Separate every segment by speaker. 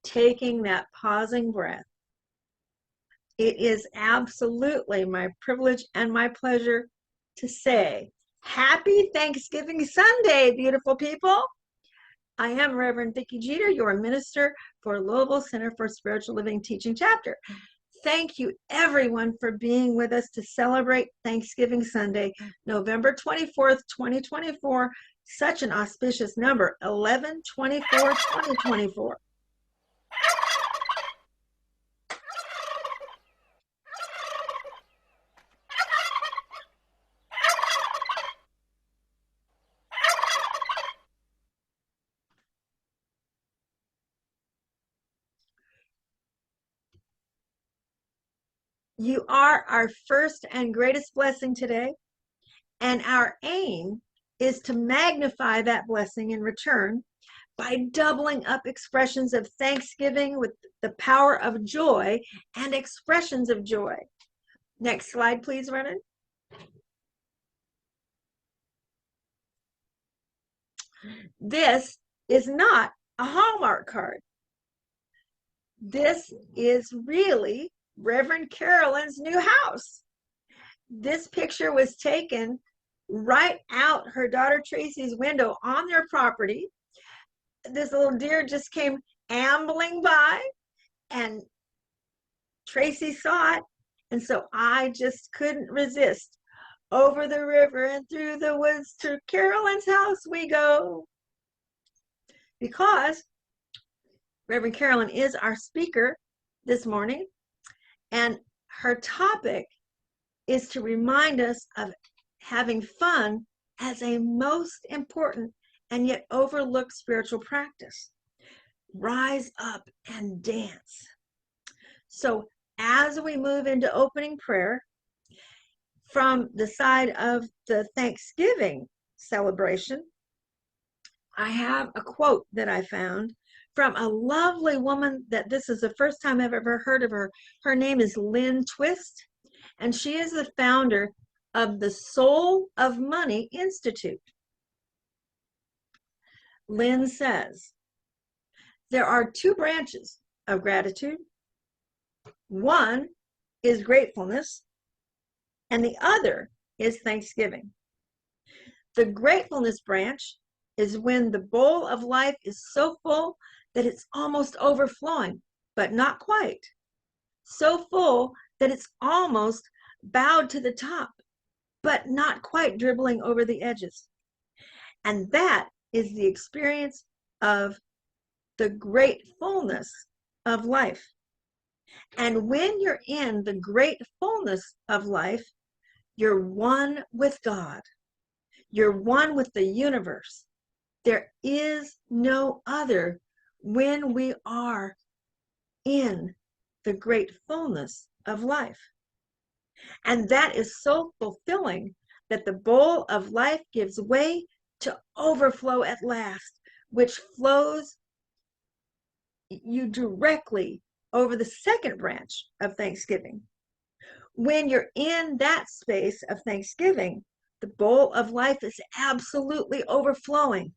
Speaker 1: taking that pausing breath. It is absolutely my privilege and my pleasure to say, Happy Thanksgiving Sunday, beautiful people. I am Reverend Vicki Jeter, your minister for Louisville Center for Spiritual Living Teaching Chapter. Thank you, everyone, for being with us to celebrate Thanksgiving Sunday, November 24th, 2024. Such an auspicious number, 11/24/2024. You are our first and greatest blessing today, and our aim is to magnify that blessing in return by doubling up expressions of thanksgiving with the power of joy and expressions of joy. Next slide, please, Renan. This is not a Hallmark card. This is really Reverend Carolyn's new house. This picture was taken right out her daughter Tracy's window on their property. This little deer just came ambling by and Tracy saw it, and so I just couldn't resist. Over the river and through the woods to Carolyn's house we go. Because Reverend Carolyn is our speaker this morning, and her topic is to remind us of having fun as a most important and yet overlooked spiritual practice. Rise up and dance. So as we move into opening prayer, from the side of the Thanksgiving celebration, I have a quote that I found from a lovely woman that this is the first time I've ever heard of her. Her name is Lynn Twist, and she is the founder of the Soul of Money Institute. Lynn says, there are two branches of gratitude. One is gratefulness, and the other is thanksgiving. The gratefulness branch is when the bowl of life is so full that it's almost overflowing, but not quite. So full that it's almost bowed to the top, but not quite dribbling over the edges. And that is the experience of the great fullness of life. And when you're in the great fullness of life, you're one with God. You're one with the universe. There is no other when we are in the great fullness of life. And that is so fulfilling that the bowl of life gives way to overflow at last, which flows you directly over the second branch of Thanksgiving. When you're in that space of Thanksgiving, the bowl of life is absolutely overflowing.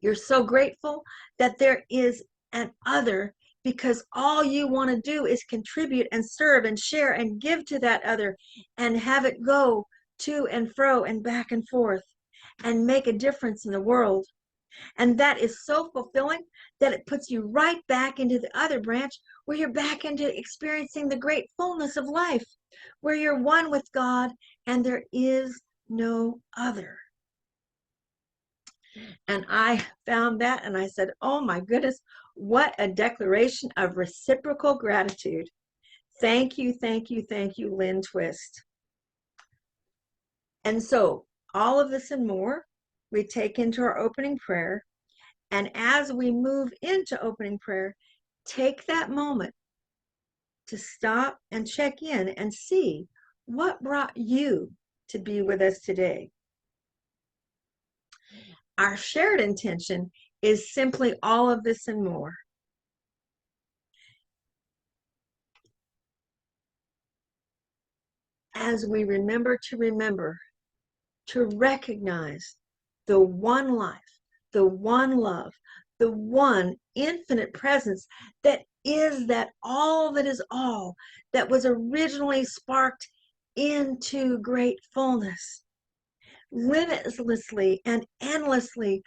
Speaker 1: You're so grateful that there is an other, because all you want to do is contribute and serve and share and give to that other and have it go to and fro and back and forth and make a difference in the world. And that is so fulfilling that it puts you right back into the other branch, where you're back into experiencing the great fullness of life, where you're one with God and there is no other. And I found that and I said, oh my goodness, what a declaration of reciprocal gratitude. Thank you, thank you, thank you, Lynn Twist. And so all of this and more we take into our opening prayer. And as we move into opening prayer, take that moment to stop and check in and see what brought you to be with us today. Our shared intention is simply all of this and more. As we remember to recognize the one life, the one love, the one infinite presence that is that all that is all, that was originally sparked into great fullness. Limitlessly and endlessly,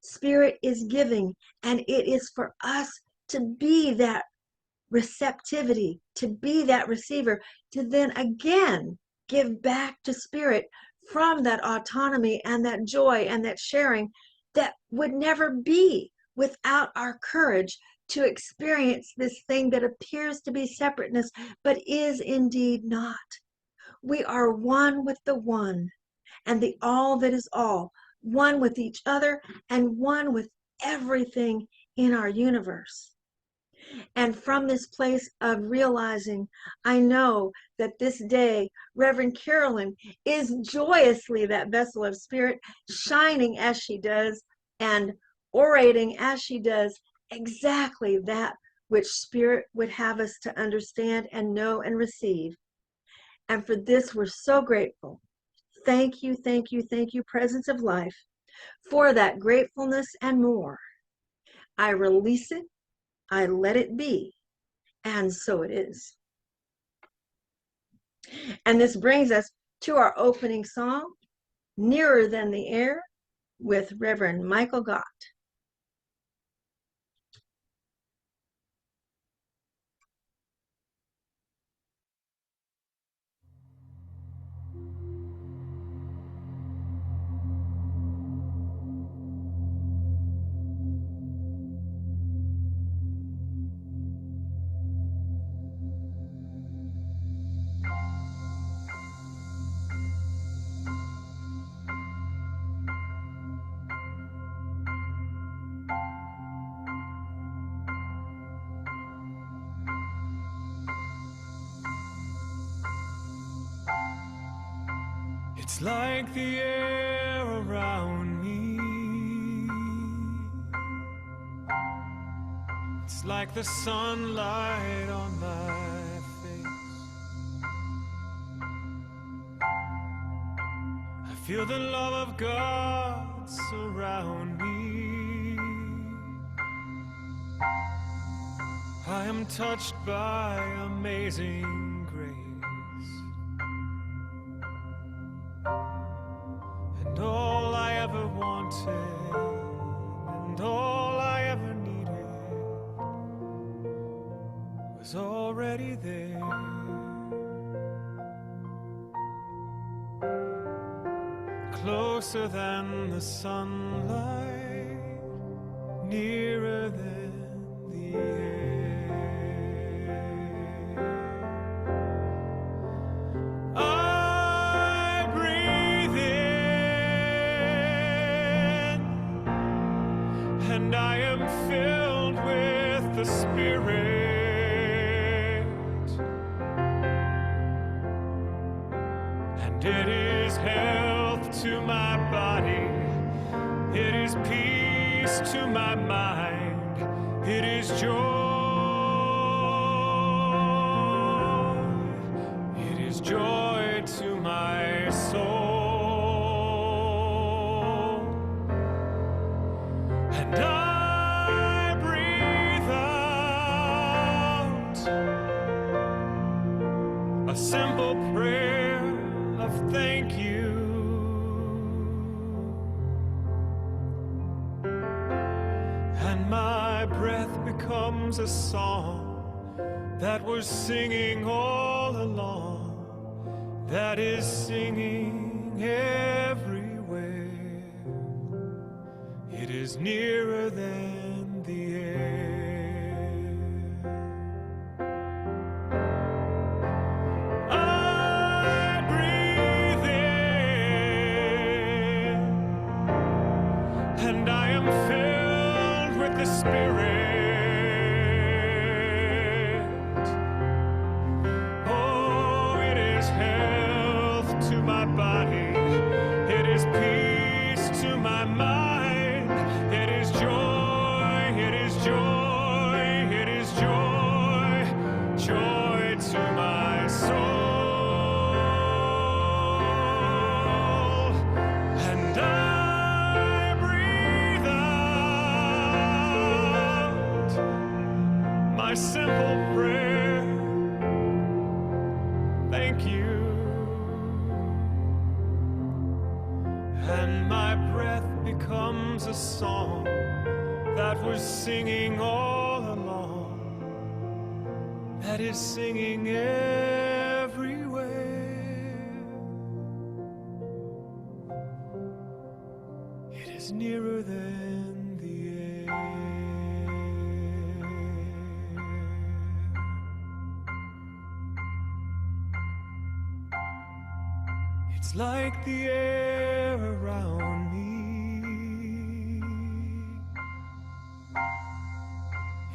Speaker 1: Spirit is giving, and it is for us to be that receptivity, to be that receiver, to then again give back to Spirit from that autonomy and that joy and that sharing that would never be without our courage to experience this thing that appears to be separateness, but is indeed not. We are one with the one and the all that is all, one with each other and one with everything in our universe. And from this place of realizing, I know that this day, Reverend Carolyn is joyously that vessel of Spirit, shining as she does and orating as she does exactly that which Spirit would have us to understand and know and receive. And for this, we're so grateful. Thank you, thank you, thank you, Presence of Life, for that gratefulness and more. I release it, I let it be, and so it is. And this brings us to our opening song, Nearer Than the Air, with Reverend Michael Gott.
Speaker 2: It's like the air around me. It's like the sunlight on my face. I feel the love of God surround me. I am touched by amazing grace. And all I ever wanted, and all I ever needed, was already there. Closer than the sunlight, nearer than the air. I breathe in, and I am filled with the Spirit. And it is health to my body, it is peace to my mind, it is joy, it is joy to my soul. And I breathe out a simple prayer of thank you. And my breath becomes a song that was singing all along, that is singing everywhere. It is nearer than the air. I breathe in, and I am filled with the Spirit. Oh, it is health to my body, it is peace to my mind, it is joy my simple prayer. Thank you. And my breath becomes a song that was singing all along, that is singing everywhere. It is nearer than the air. It's like the air around me.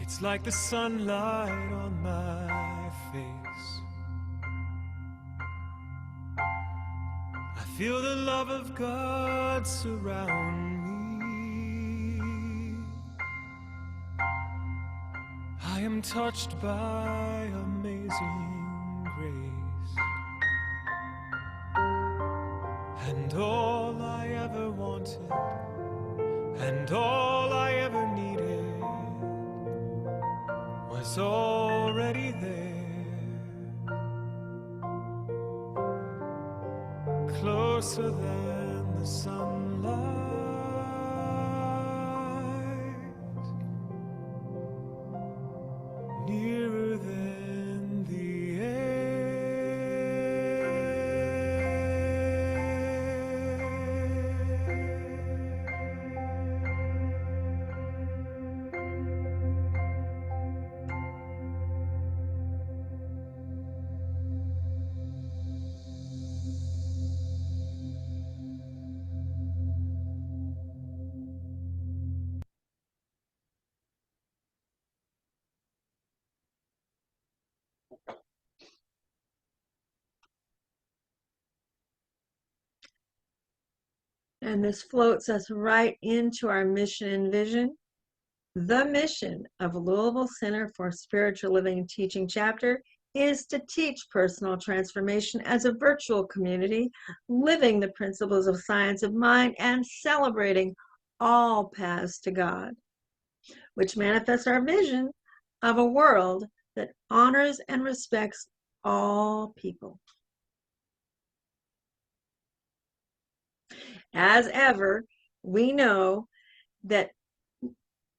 Speaker 2: It's like the sunlight on my face. I feel the love of God surround me. I am touched by amazing grace. And all I ever wanted, and all I ever needed, was already there, closer than the sunlight, nearer than the
Speaker 1: And this floats us right into our mission and vision. The mission of Louisville Center for Spiritual Living Teaching Chapter is to teach personal transformation as a virtual community, living the principles of science of mind and celebrating all paths to God, which manifests our vision of a world that honors and respects all people. As ever, we know that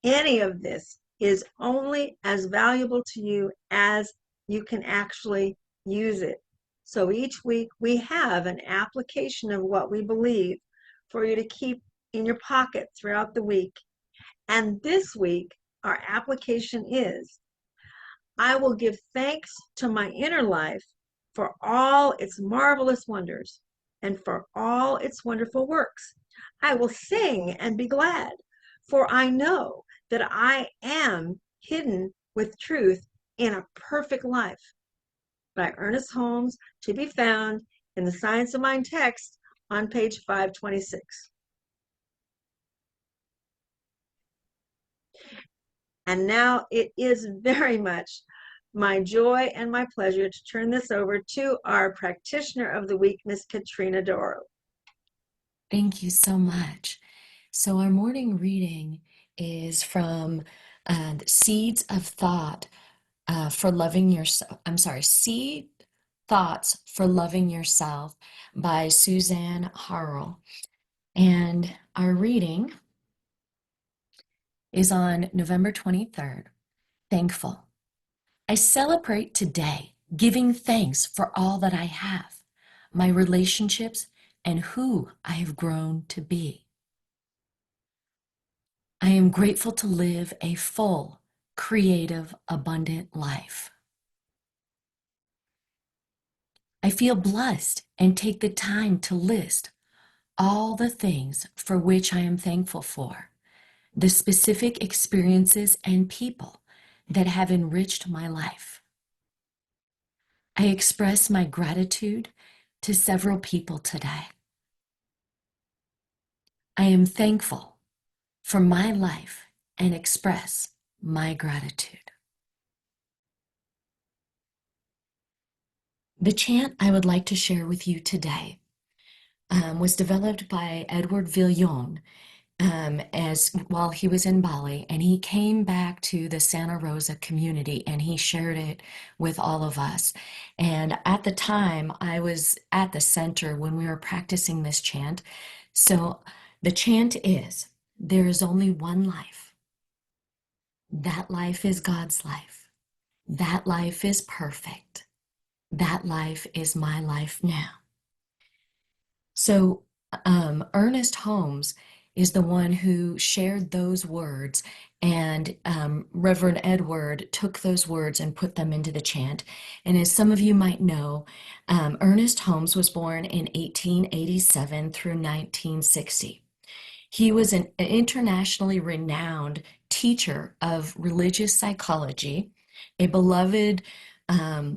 Speaker 1: any of this is only as valuable to you as you can actually use it. So each week we have an application of what we believe for you to keep in your pocket throughout the week. And this week, our application is, I will give thanks to my inner life for all its marvelous wonders and for all its wonderful works. I will sing and be glad, for I know that I am hidden with truth in a perfect life. By Ernest Holmes, to be found in the Science of Mind text on page 526. And now it is very much my joy and my pleasure to turn this over to our practitioner of the week, Miss Katrina Doro.
Speaker 3: Thank you so much. So our morning reading is from Seeds of Thought for Loving Yourself. Seed Thoughts for Loving Yourself by Suzanne Harvill. And our reading is on November 23rd. Thankful. I celebrate today, giving thanks for all that I have, my relationships, and who I have grown to be. I am grateful to live a full, creative, abundant life. I feel blessed and take the time to list all the things for which I am thankful for, the specific experiences and people that have enriched my life. I express my gratitude to several people today. I am thankful for my life and express my gratitude. The chant I would like to share with you today was developed by Edward Villon, as while he was in Bali, and he came back to the Santa Rosa community and he shared it with all of us. And at the time, I was at the center when we were practicing this chant. So the chant is, there is only one life. That life is God's life. That life is perfect. That life is my life now. So Ernest Holmes is the one who shared those words, and Reverend Edward took those words and put them into the chant. And as some of you might know, Ernest Holmes was born in 1887 through 1960. He was an internationally renowned teacher of religious psychology, a beloved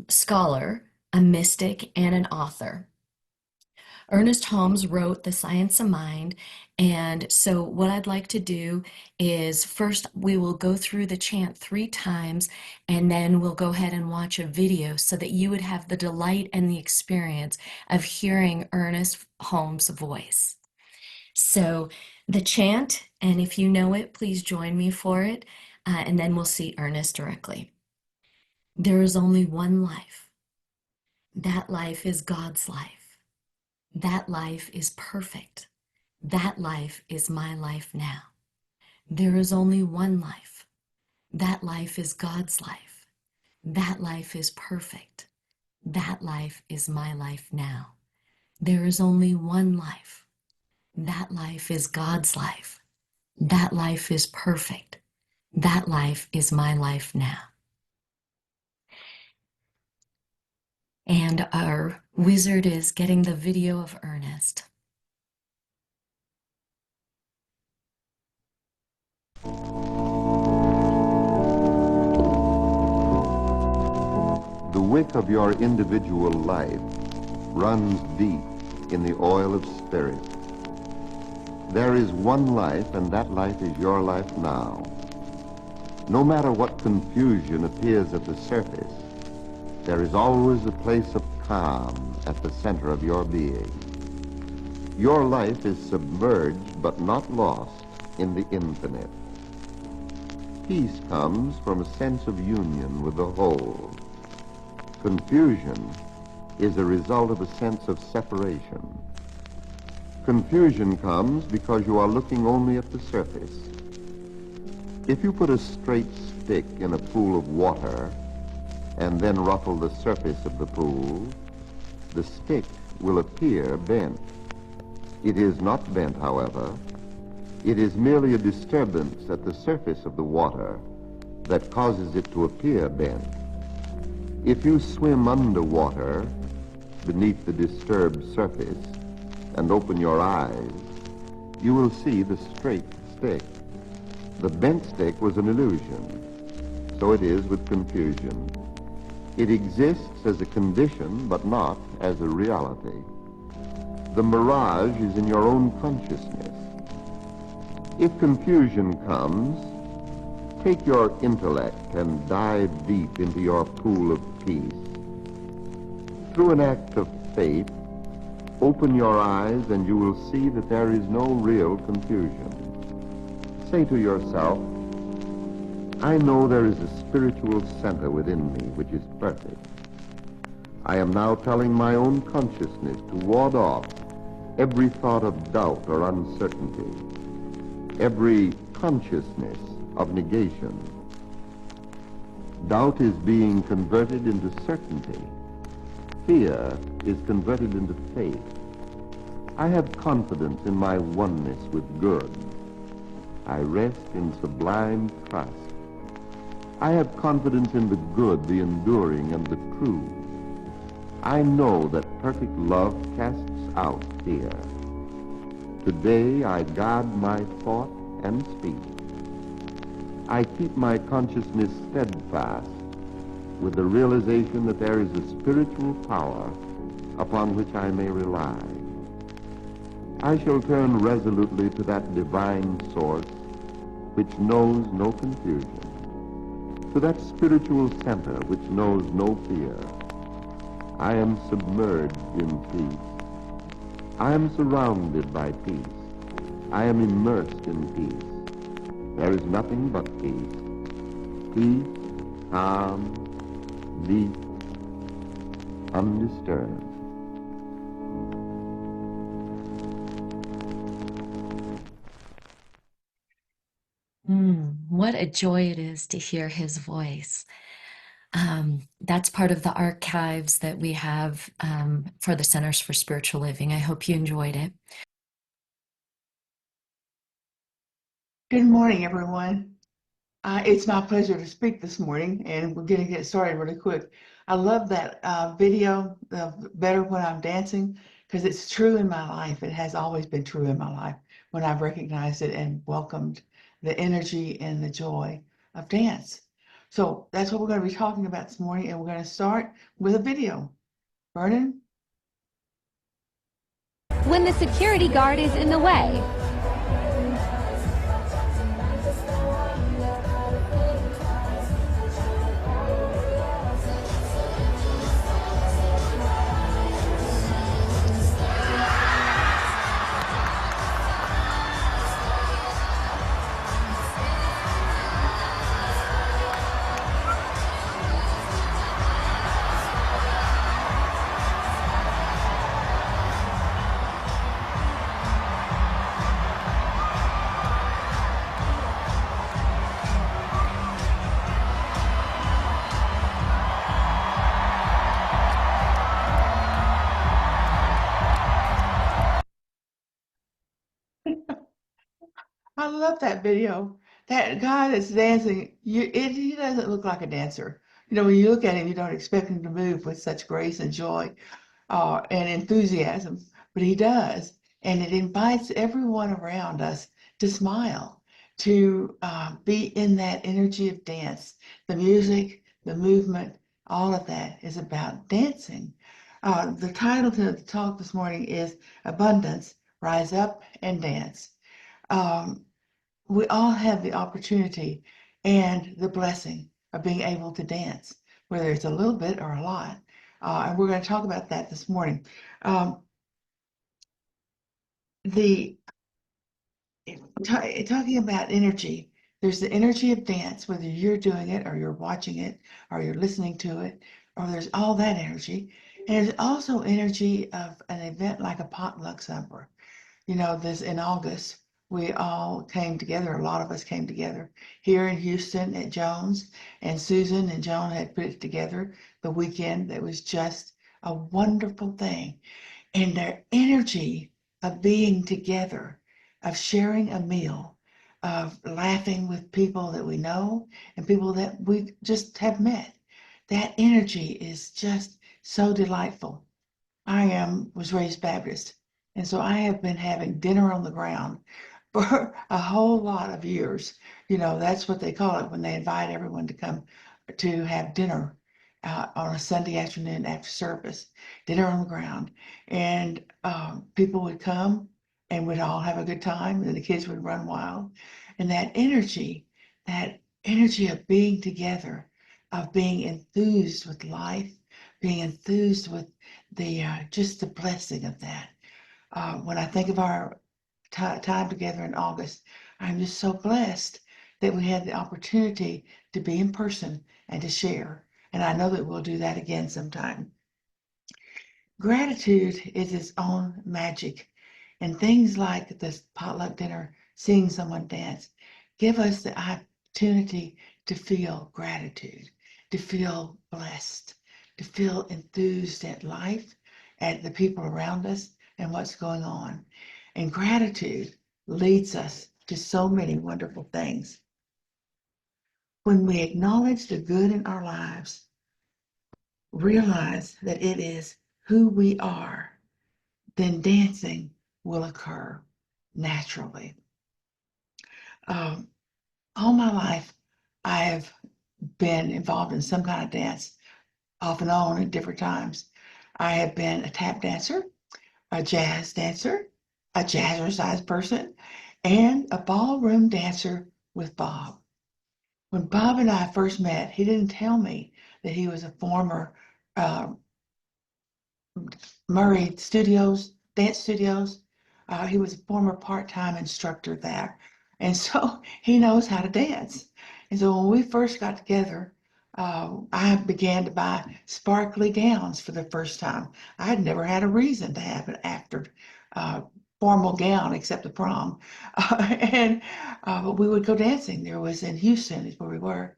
Speaker 3: scholar, a mystic, and an author. Ernest Holmes wrote The Science of Mind, and so what I'd like to do is first we will go through the chant 3 times, and then we'll go ahead and watch a video so that you would have the delight and the experience of hearing Ernest Holmes' voice. So the chant, and if you know it, please join me for it, and then we'll see Ernest directly. There is only one life. That life is God's life. That life is perfect. That life is my life now. There is only one life. That life is God's life. That life is perfect. That life is my life now. There is only one life. That life is God's life. That life is perfect. That life is my life now. And our wizard is getting the video of Ernest.
Speaker 4: The wick of your individual life runs deep in the oil of spirit. There is one life, and that life is your life now. No matter what confusion appears at the surface, there is always a place of calm at the center of your being. Your life is submerged but not lost in the infinite. Peace comes from a sense of union with the whole. Confusion is a result of a sense of separation. Confusion comes because you are looking only at the surface. If you put a straight stick in a pool of water and then ruffle the surface of the pool, the stick will appear bent. It is not bent, however. It is merely a disturbance at the surface of the water that causes it to appear bent. If you swim underwater beneath the disturbed surface and open your eyes, you will see the straight stick. The bent stick was an illusion. So it is with confusion. It exists as a condition, but not as a reality. The mirage is in your own consciousness. If confusion comes, take your intellect and dive deep into your pool of peace. Through an act of faith, open your eyes and you will see that there is no real confusion. Say to yourself, I know there is a spiritual center within me which is perfect. I am now telling my own consciousness to ward off every thought of doubt or uncertainty, every consciousness of negation. Doubt is being converted into certainty. Fear is converted into faith. I have confidence in my oneness with good. I rest in sublime trust. I have confidence in the good, the enduring, and the true. I know that perfect love casts out fear. Today I guard my thought and speech. I keep my consciousness steadfast with the realization that there is a spiritual power upon which I may rely. I shall turn resolutely to that divine source which knows no confusion, to that spiritual center which knows no fear. I am submerged in peace. I am surrounded by peace. I am immersed in peace. There is nothing but peace. Peace, calm, deep, undisturbed.
Speaker 3: What a joy it is to hear his voice. That's part of the archives that we have for the Centers for Spiritual Living. I hope you enjoyed it.
Speaker 5: Good morning, everyone. It's my pleasure to speak this morning, and we're going to get started really quick. I love that video of Better When I'm Dancing, because it's true in my life. It has always been true in my life when I've recognized it and welcomed the energy and the joy of dance. So that's what we're going to be talking about this morning, and we're going to start with a video. Vernon?
Speaker 6: When the security guard is in the way.
Speaker 5: I love that video. That guy that's dancing, he doesn't look like a dancer. You know, when you look at him, you don't expect him to move with such grace and joy and enthusiasm, but he does. And it invites everyone around us to smile, to be in that energy of dance. The music, the movement, all of that is about dancing. The title to the talk this morning is Abundance, Rise Up and Dance. We all have the opportunity and the blessing of being able to dance, whether it's a little bit or a lot. And we're going to talk about that this morning. The talking about energy, there's the energy of dance, whether you're doing it or you're watching it or you're listening to it, or there's all that energy. And there's also energy of an event like a potluck supper. You know, this in August, we all came together, a lot of us came together here in Houston at Jones, and Susan and Joan had put it together the weekend. That was just a wonderful thing. And their energy of being together, of sharing a meal, of laughing with people that we know and people that we just have met. That energy is just so delightful. Was raised Baptist, and so I have been having dinner on the ground for a whole lot of years. You know, that's what they call it when they invite everyone to come to have dinner on a Sunday afternoon after service, dinner on the ground. And people would come and we'd all have a good time, and the kids would run wild. And that energy of being together, of being enthused with life, being enthused with the just the blessing of that. When I think of our time together in August, I'm just so blessed that we had the opportunity to be in person and to share. And I know that we'll do that again sometime. Gratitude is its own magic, and things like this potluck dinner, seeing someone dance, give us the opportunity to feel gratitude, to feel blessed, to feel enthused at life, at the people around us, and what's going on. And gratitude leads us to so many wonderful things. When we acknowledge the good in our lives, realize that it is who we are, then dancing will occur naturally. All my life, I have been involved in some kind of dance, off and on at different times. I have been a tap dancer, a jazz dancer, a jazzercise person, and a ballroom dancer with Bob. When Bob and I first met, he didn't tell me that he was a former Murray Studios, dance studios, He was a former part-time instructor there. And so he knows how to dance. And so when we first got together, I began to buy sparkly gowns for the first time. I had never had a reason to have an after formal gown except the prom. But we would go dancing. There was in Houston, is where we were.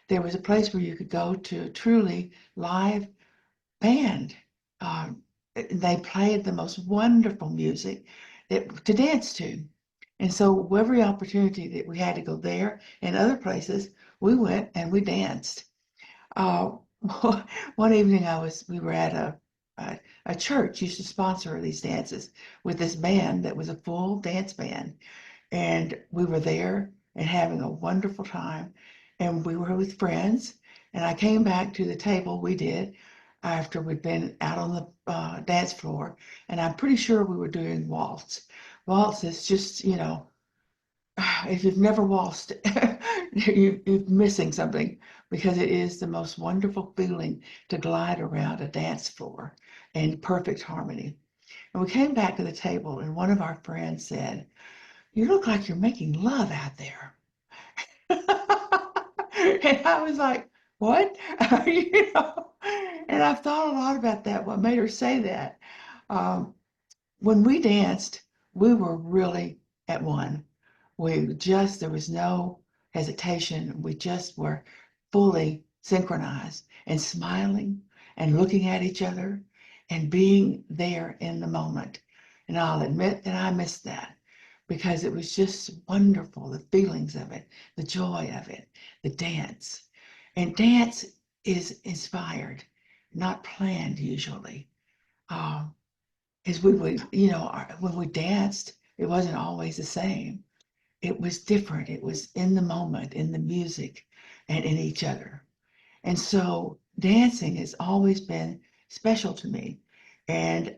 Speaker 5: There was a place where you could go to truly live band. They played the most wonderful music to dance to. And so every opportunity that we had to go there and other places, we went and we danced. Uh, one evening we were at a church used to sponsor these dances with this band that was a full dance band. And we were there and having a wonderful time. And we were with friends. And I came back to the table we did after we'd been out on the dance floor. And I'm pretty sure we were doing waltz. Waltz is just, if you've never waltzed, you're missing something, because it is the most wonderful feeling to glide around a dance floor in perfect harmony. And we came back to the table, and one of our friends said, "You look like you're making love out there." And I was like, "What?" And I've thought a lot about that, what made her say that. Um, when we danced, we were really at one. There was no hesitation. We just were fully synchronized and smiling and looking at each other and being there in the moment. And I'll admit that I missed that, because it was just wonderful, the feelings of it, the joy of it, the dance. And dance is inspired, not planned usually. Um, as we would, when we danced, it wasn't always the same. It was different. It was in the moment, in the music, and in each other. And so dancing has always been special to me. And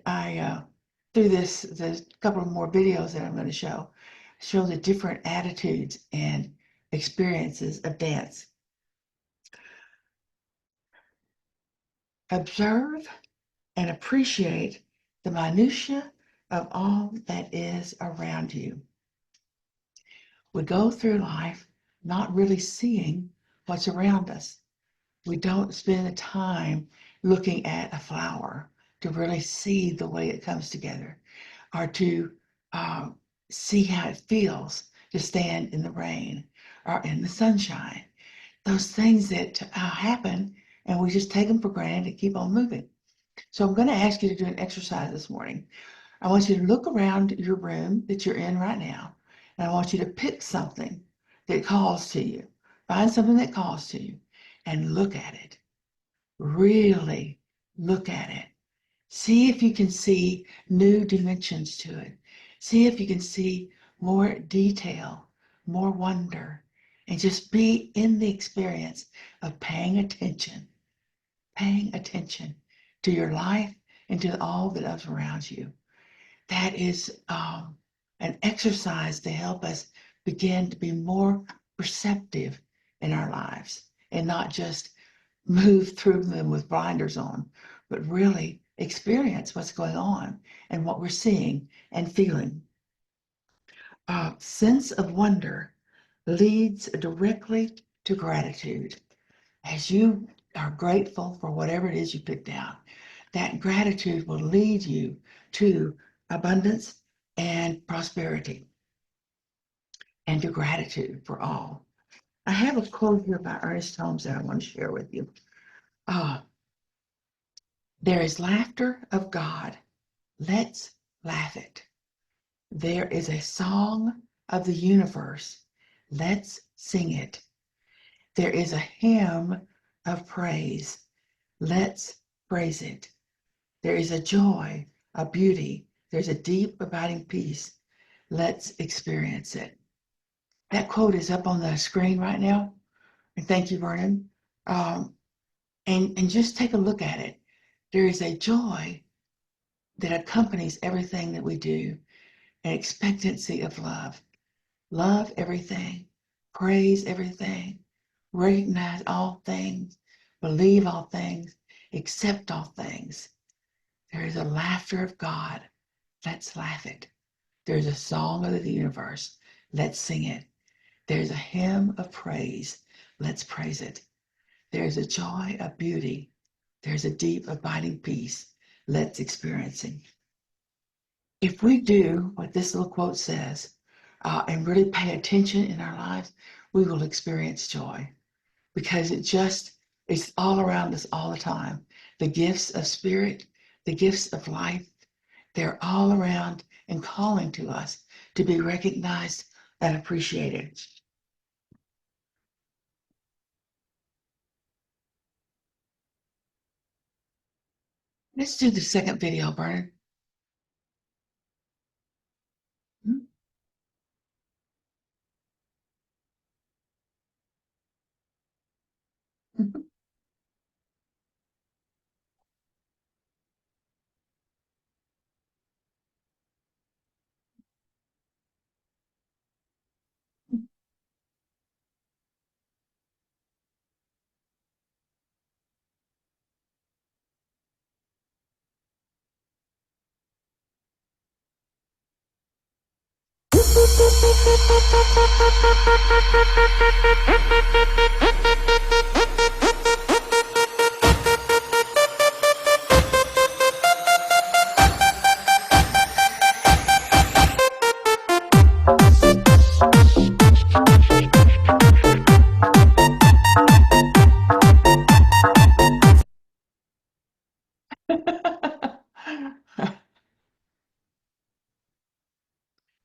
Speaker 5: through the couple of more videos that I'm going to show the different attitudes and experiences of dance. Observe and appreciate the minutia of all that is around you. We go through life not really seeing what's around us. We don't spend the time looking at a flower to really see the way it comes together, or to see how it feels to stand in the rain or in the sunshine. Those things that happen, and we just take them for granted and keep on moving. So I'm going to ask you to do an exercise this morning. I want you to look around your room that you're in right now, and I want you to pick something that calls to you. Find something that calls to you and look at it. Really look at it. See if you can see new dimensions to it. See if you can see more detail, more wonder, and just be in the experience of paying attention to your life and to all that is around you. That is an exercise to help us begin to be more perceptive in our lives and not just move through them with blinders on, but really experience what's going on and what we're seeing and feeling. Sense of wonder leads directly to gratitude. As you are grateful for whatever it is you picked out, that gratitude will lead you to abundance and prosperity, and to gratitude for all. I have a quote here by Ernest Holmes that I want to share with you. There is laughter of God. Let's laugh it. There is a song of the universe. Let's sing it. There is a hymn of praise. Let's praise it. There is a joy, a beauty. There's a deep, abiding peace. Let's experience it. That quote is up on the screen right now. And thank you, Vernon. And just take a look at it. There is a joy that accompanies everything that we do, an expectancy of love. Love everything, praise everything, recognize all things, believe all things, accept all things. There is a laughter of God. Let's laugh it. There's a song of the universe. Let's sing it. There's a hymn of praise. Let's praise it. There's a joy of beauty. There's a deep, abiding peace. Let's experience it. If we do what this little quote says and really pay attention in our lives, we will experience joy because it's all around us all the time. The gifts of spirit, the gifts of life, they're all around and calling to us to be recognized and appreciated. Let's do the second video, Bernard.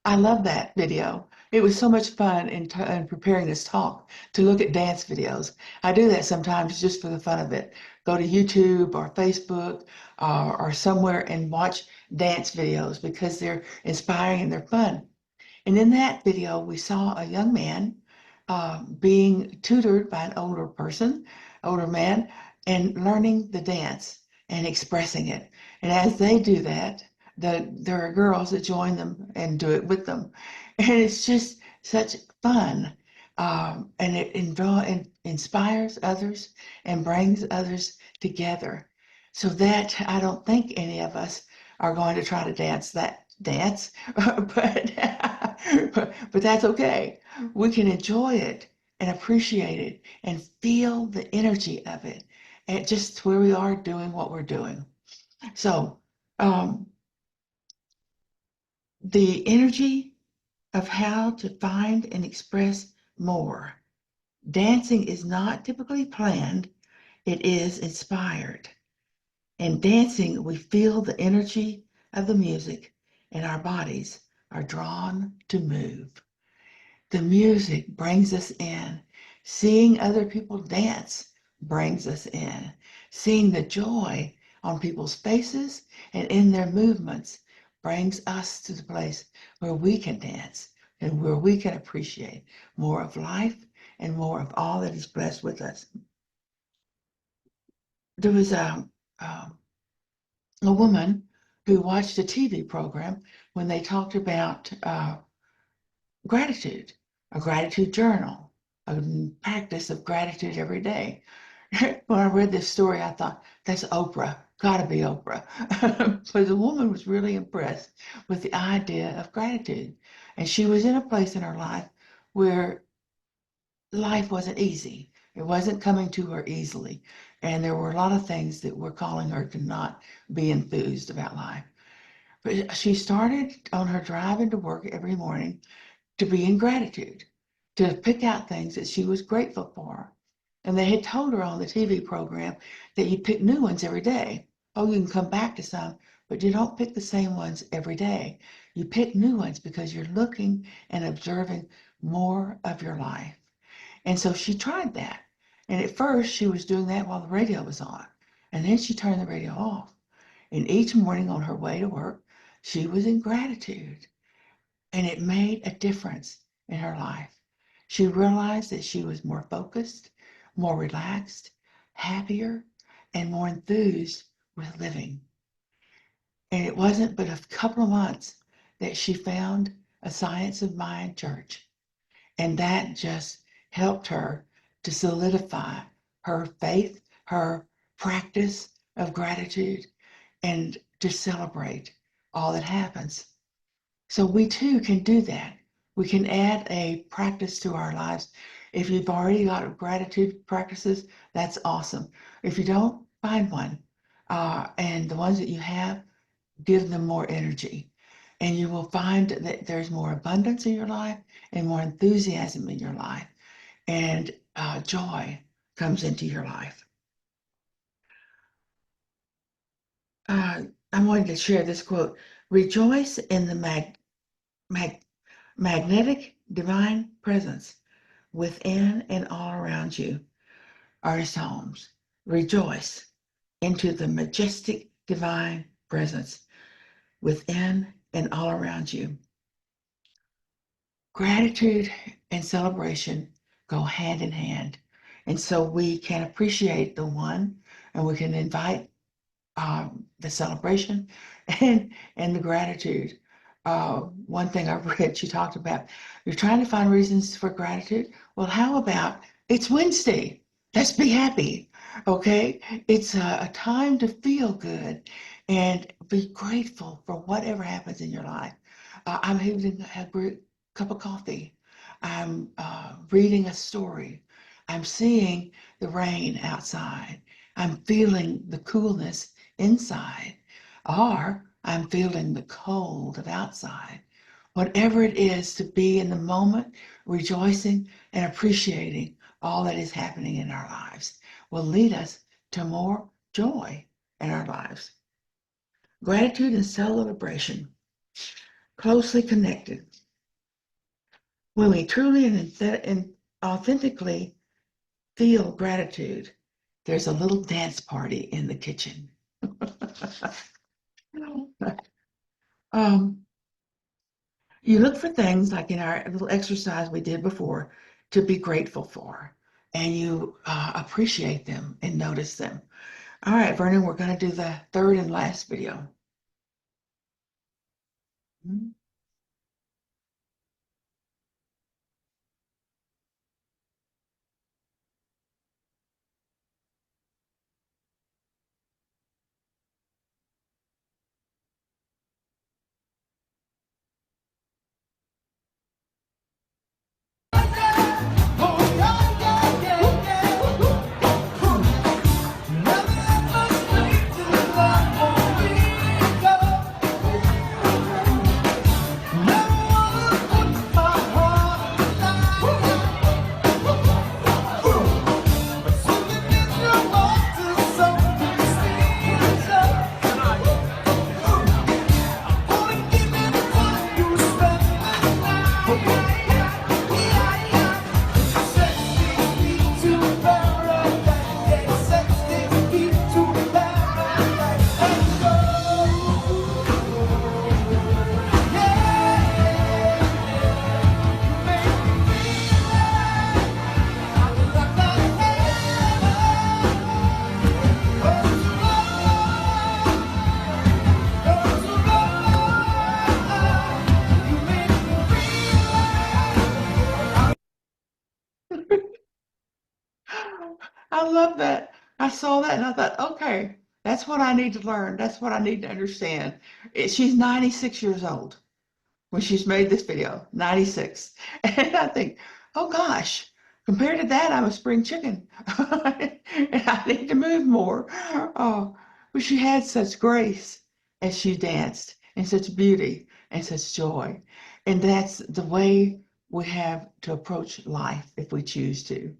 Speaker 5: I love that video. It was so much fun in preparing this talk to look at dance videos. I do that sometimes just for the fun of it. Go to YouTube or Facebook or somewhere and watch dance videos because they're inspiring and they're fun. And in that video, we saw a young man being tutored by an older man, and learning the dance and expressing it. And as they do that, there are girls that join them and do it with them. And it's just such fun. And it inspires others and brings others together. So that I don't think any of us are going to try to dance that dance, but but that's okay. We can enjoy it and appreciate it and feel the energy of it and just where we are doing what we're doing. So the energy of how to find and express more. Dancing is not typically planned, it is inspired. In dancing, we feel the energy of the music and our bodies are drawn to move. The music brings us in. Seeing other people dance brings us in. Seeing the joy on people's faces and in their movements brings us to the place where we can dance and where we can appreciate more of life and more of all that is blessed with us. There was a woman who watched a TV program when they talked about gratitude, a gratitude journal, a practice of gratitude every day. When I read this story, I thought, that's Oprah, gotta be Oprah. But the woman was really impressed with the idea of gratitude. And she was in a place in her life where life wasn't easy. It wasn't coming to her easily. And there were a lot of things that were calling her to not be enthused about life. But she started on her drive into work every morning to be in gratitude, to pick out things that she was grateful for. And they had told her on the TV program that you pick new ones every day. Oh, you can come back to some, but you don't pick the same ones every day. You pick new ones because you're looking and observing more of your life. And so she tried that. And at first, she was doing that while the radio was on. And then she turned the radio off. And each morning on her way to work, she was in gratitude. And it made a difference in her life. She realized that she was more focused, more relaxed, happier, and more enthused with living. And it wasn't but a couple of months that she found a Science of Mind church. And that just helped her to solidify her faith, her practice of gratitude, and to celebrate all that happens. So we too can do that. We can add a practice to our lives. If you've already got gratitude practices, that's awesome. If you don't, find one. And the ones that you have, give them more energy. And you will find that there's more abundance in your life and more enthusiasm in your life. And joy comes into your life. I wanted to share this quote. Rejoice in the magnetic divine presence within and all around you. Artist Holmes. Rejoice into the majestic divine presence within and all around you. Gratitude and celebration go hand in hand. And so we can appreciate the one and we can invite the celebration and the gratitude. One thing I've read, she talked about, you're trying to find reasons for gratitude. Well, how about it's Wednesday? Let's be happy. Okay. It's a time to feel good and be grateful for whatever happens in your life. I'm having a great cup of coffee. I'm reading a story. I'm seeing the rain outside. I'm feeling the coolness inside, or I'm feeling the cold of outside. Whatever it is, to be in the moment, rejoicing and appreciating all that is happening in our lives will lead us to more joy in our lives. Gratitude and celebration, closely connected. When we truly and authentically feel gratitude, there's a little dance party in the kitchen. You look for things like in our little exercise we did before to be grateful for, and you appreciate them and notice them. All right, Vernon, we're going to do the third and last video. I love that. I saw that and I thought, okay, that's what I need to learn. That's what I need to understand. She's 96 years old when she's made this video, 96. And I think, oh gosh, compared to that, I'm a spring chicken. And I need to move more. Oh, but she had such grace as she danced, and such beauty and such joy. And that's the way we have to approach life if we choose to,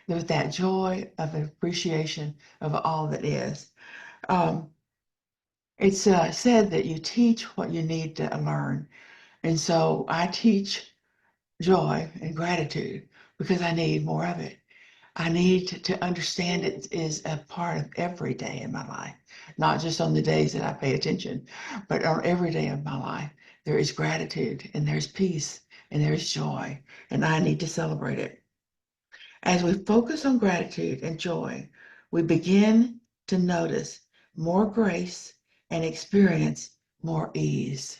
Speaker 5: with that joy of appreciation of all that is. It's said that you teach what you need to learn. And so I teach joy and gratitude because I need more of it. I need to understand it is a part of every day in my life, not just on the days that I pay attention, but on every day of my life. There is gratitude and there's peace and there's joy, and I need to celebrate it. As we focus on gratitude and joy, we begin to notice more grace and experience more ease.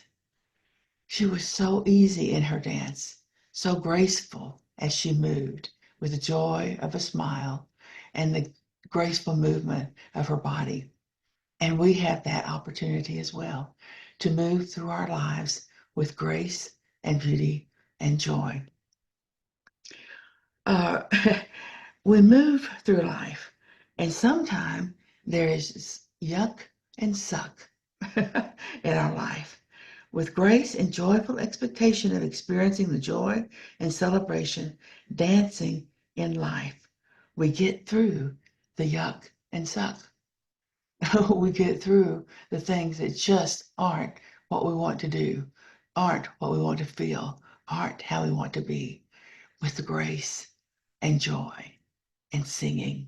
Speaker 5: She was so easy in her dance, so graceful as she moved with the joy of a smile and the graceful movement of her body. And we have that opportunity as well to move through our lives with grace and beauty and joy. We move through life, and sometimes there is yuck and suck in our life. With grace and joyful expectation of experiencing the joy and celebration dancing in life, we get through the yuck and suck. We get through the things that just aren't what we want to do, aren't what we want to feel, aren't how we want to be, with the grace and joy and singing.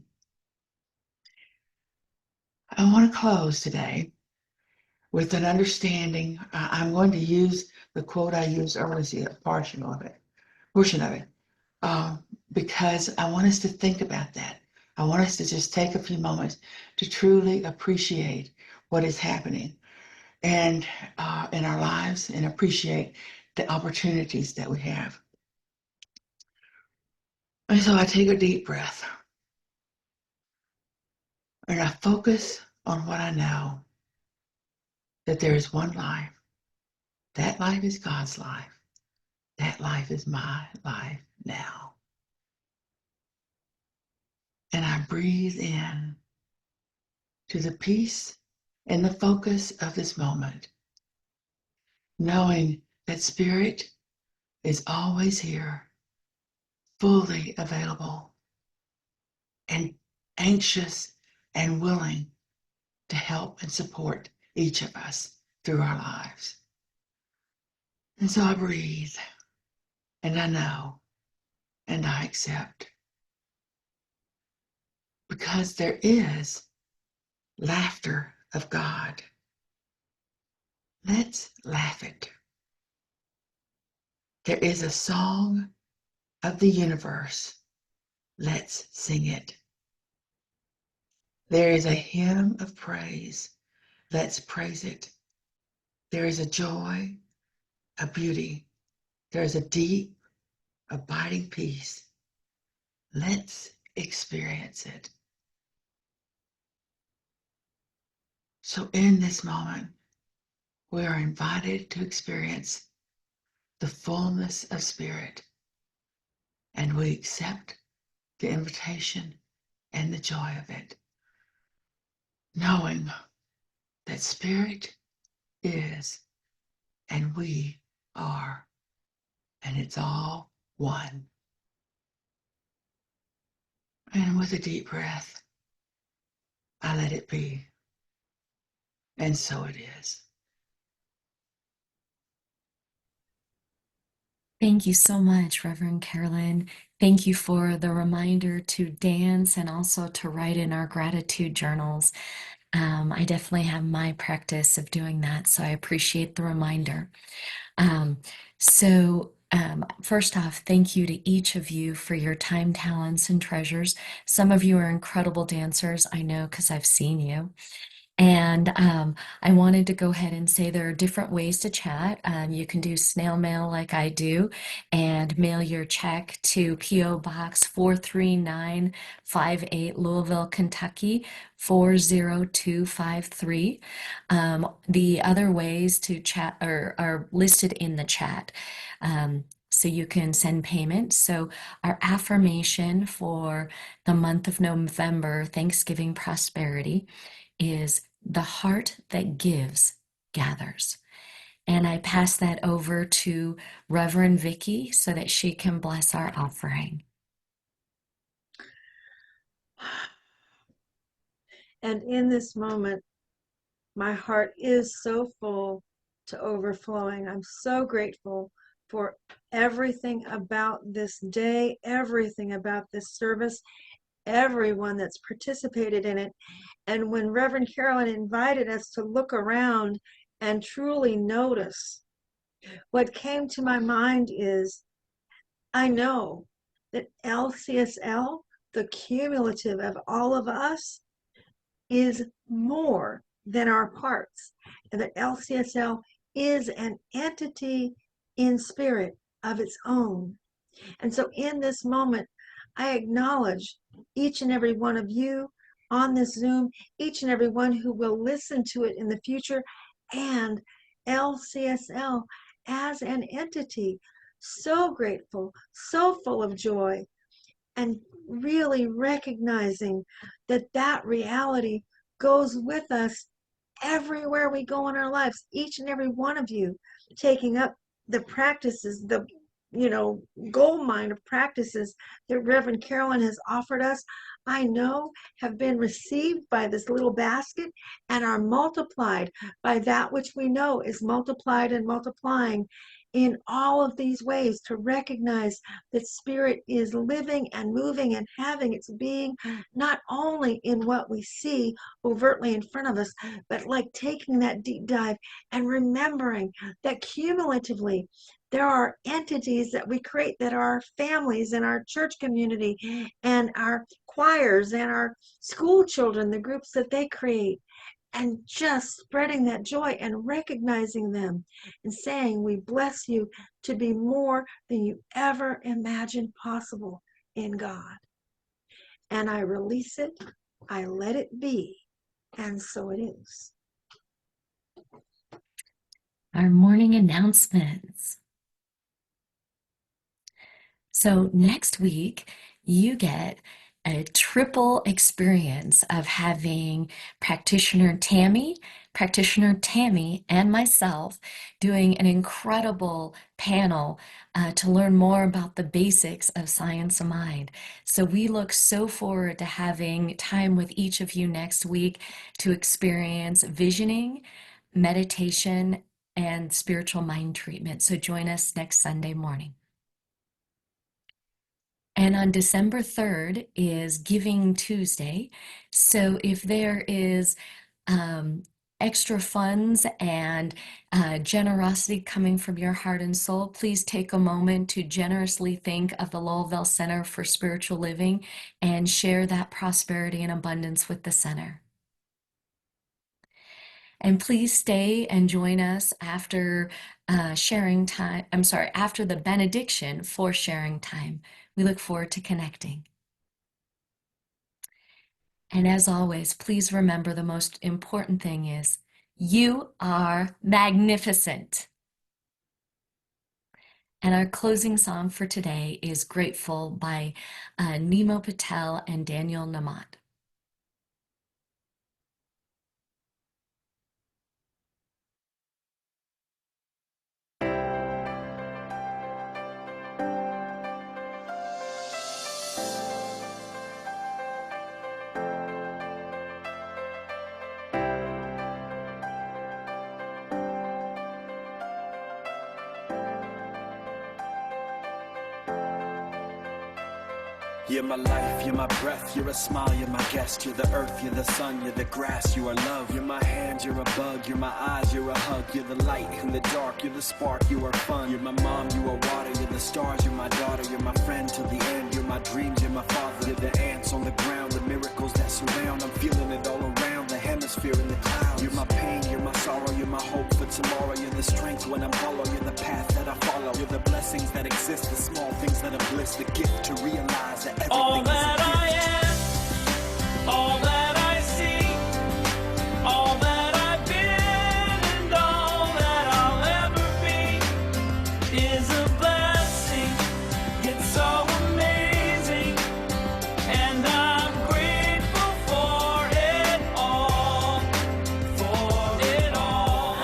Speaker 5: I want to close today with an understanding. I'm going to use the quote I used earlier, a portion of it, because I want us to think about that. I want us to just take a few moments to truly appreciate what is happening and in our lives, and appreciate the opportunities that we have. And so I take a deep breath and I focus on what I know, that there is one life. That life is God's life. That life is my life now. And I breathe in to the peace and the focus of this moment, knowing that Spirit is always here, fully available, and anxious and willing to help and support each of us through our lives. And so I breathe, and I know, and I accept, because there is laughter of God. Let's laugh it. There is a song of the universe. Let's sing it. There is a hymn of praise. Let's praise it. There is a joy, a beauty. There is a deep, abiding peace. Let's experience it. So in this moment, we are invited to experience the fullness of Spirit, and we accept the invitation and the joy of it, knowing that Spirit is and we are, and it's all one. And with a deep breath, I let it be, and so it is.
Speaker 3: Thank you so much, Reverend Carolyn. Thank you for the reminder to dance and also to write in our gratitude journals. I definitely have my practice of doing that, so I appreciate the reminder. First off, thank you to each of you for your time, talents, and treasures. Some of you are incredible dancers, I know, because I've seen you. And I wanted to go ahead and say there are different ways to chat. You can do snail mail like I do and mail your check to P.O. Box 43958, Louisville, Kentucky 40253. The other ways to chat are listed in the chat. So you can send payment. So our affirmation for the month of November, Thanksgiving Prosperity, is the heart that gives gathers. And I pass that over to Reverend Vicky so that she can bless our offering.
Speaker 1: And in this moment, my heart is so full to overflowing. I'm so grateful for everything about this day, everything about this service, everyone that's participated in it. And when Reverend Carolyn invited us to look around and truly notice, what came to my mind is, I know that LCSL, the cumulative of all of us, is more than our parts, and that LCSL is an entity in spirit of its own. And so in this moment, I acknowledge each and every one of you on this Zoom, each and every one who will listen to it in the future, and LCSL as an entity, so grateful, so full of joy, and really recognizing that that reality goes with us everywhere we go in our lives, each and every one of you taking up the practices, the gold mine of practices that Reverend Carolyn has offered us, I know have been received by this little basket and are multiplied by that which we know is multiplied and multiplying in all of these ways, to recognize that spirit is living and moving and having its being not only in what we see overtly in front of us, but like taking that deep dive and remembering that cumulatively there are entities that we create that are our families and our church community and our choirs and our school children, the groups that they create, and just spreading that joy and recognizing them and saying, we bless you to be more than you ever imagined possible in God. And I release it, I let it be, and so it is.
Speaker 3: Our morning announcements. So next week, you get a triple experience of having practitioner Tammy, and myself doing an incredible panel to learn more about the basics of science of mind. So we look so forward to having time with each of you next week to experience visioning, meditation, and spiritual mind treatment. So join us next Sunday morning. And on December 3rd is Giving Tuesday. So if there is extra funds and generosity coming from your heart and soul, please take a moment to generously think of the Lowellville Center for Spiritual Living and share that prosperity and abundance with the center. And please stay and join us after sharing time. After the benediction for sharing time. We look forward to connecting. And as always, please remember the most important thing is you are magnificent. And our closing song for today is Grateful by Nemo Patel and Daniel Namat.
Speaker 7: You're my life, you're my breath, you're a smile, you're my guest. You're the earth, you're the sun, you're the grass, you are love. You're my hand, you're a bug, you're my eyes, you're a hug. You're the light in the dark, you're the spark, you are fun. You're my mom, you are water, you're the stars, you're my daughter. You're my friend till the end, you're my dreams, you're my father. You're the ants on the ground, the miracles that surround. I'm feeling it all around, the hemisphere in the clouds. You're my pain, you're my sorrow, you're my hope for tomorrow. You're the strength when I'm hollow, you're the path that I follow. You're the blessings that exist, the small things that are bliss. The gift to realize that everything
Speaker 2: All
Speaker 7: is a
Speaker 2: that
Speaker 7: gift.
Speaker 2: I am, all that I see, all that I've been, and all that I'll ever be is a blessing. It's so amazing, and I'm grateful for it all, for it all.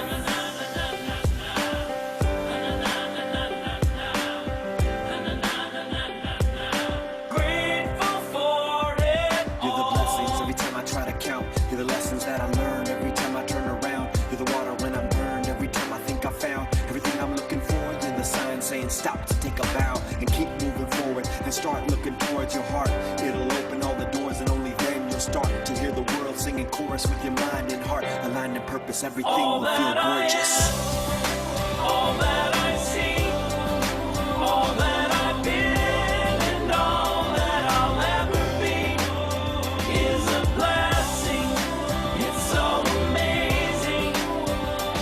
Speaker 2: Grateful for it
Speaker 7: You're the
Speaker 2: all.
Speaker 7: blessings every time I try to count. You're the lessons that I learn every time I turn around. You're the water when I'm burned every time I think I found everything I'm looking for. You're the sign saying stop to take a bow and keep moving forward and start looking towards your heart. It'll open all the doors and only then you'll start to hear the world singing chorus with your mind and heart. Aligned in purpose, everything
Speaker 2: All
Speaker 7: will feel
Speaker 2: that I
Speaker 7: gorgeous.
Speaker 2: am, all that I see, all that I've been, and all that I'll ever be is a blessing. It's so amazing,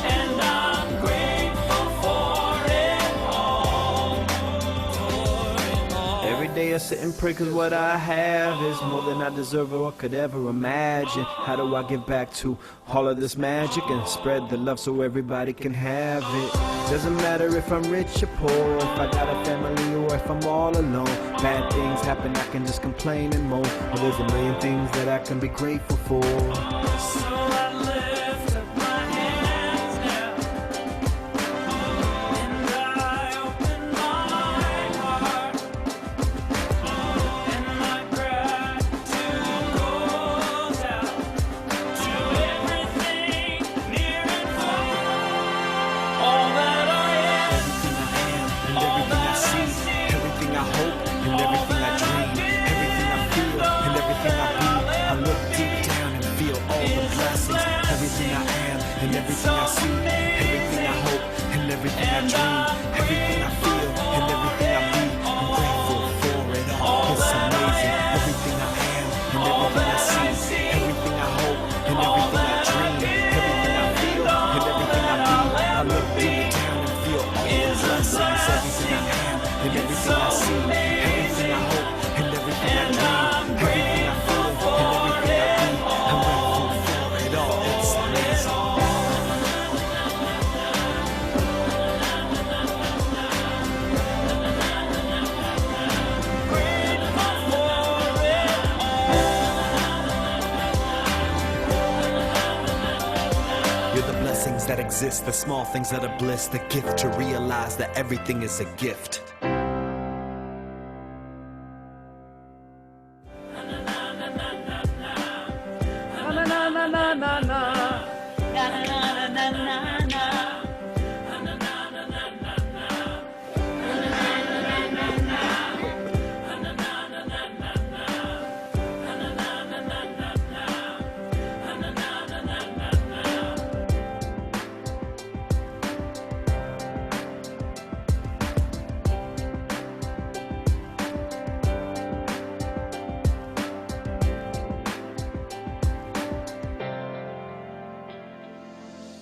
Speaker 2: and I'm grateful for it all, for it all.
Speaker 7: Every day I sit and pray, cause what I have is more than I deserve or could ever imagine. How do I give back to all of this magic and spread the love so everybody can have it? Doesn't matter if I'm rich or poor, if I got a family or if I'm all alone. Bad things happen, I can just complain and moan. Well, there's a million things that I can be grateful for.
Speaker 2: So I lift up my hands now, and I open my heart, and my gratitude goes out to everything near and far. All that I am,
Speaker 7: Everything I am and everything I see, everything I hope and everything I dream, everything I feel and everything I be. I look deep down and feel all the blessings. Everything I am and everything I see, everything I hope and everything I dream, everything I feel and everything I be. I'm grateful for it all. It's amazing. Everything I am and everything I see, everything I hope and everything I dream, everything I feel and everything I be. I look deep down and feel all the blessings. Everything I am and everything I see, everything I hope and everything I dream, everything I feel and everything I be. I'm grateful for it all. It's amazing. You're the blessings that exist, the small things that are bliss, the gift to realize that everything is a gift.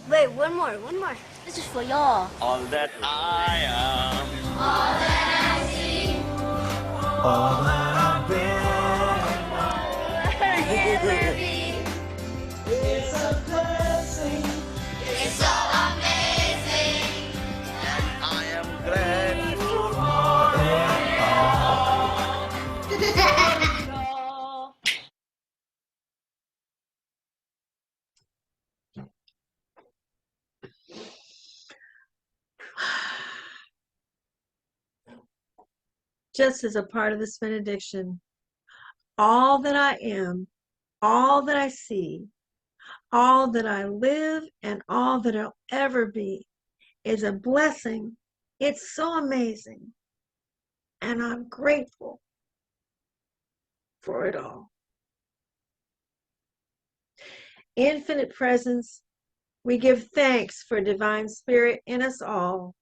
Speaker 8: Wait, one more. This is for y'all.
Speaker 2: all that I am,
Speaker 7: All that I've been.
Speaker 2: it's a blessing.
Speaker 8: It's so amazing.
Speaker 2: I am grateful
Speaker 1: Just as a part of this benediction, all that I am, all that I see, all that I live, and all that I'll ever be is a blessing. It's so amazing. And I'm grateful for it all. Infinite presence, we give thanks for divine spirit in us all,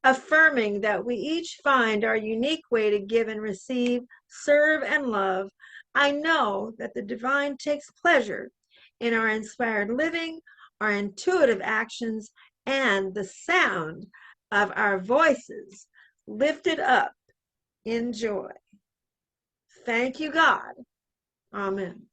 Speaker 1: affirming that we each find our unique way to give and receive, serve and love. I know that the divine takes pleasure in our inspired living, our intuitive actions, and the sound of our voices lifted up in joy. Thank you, God. Amen.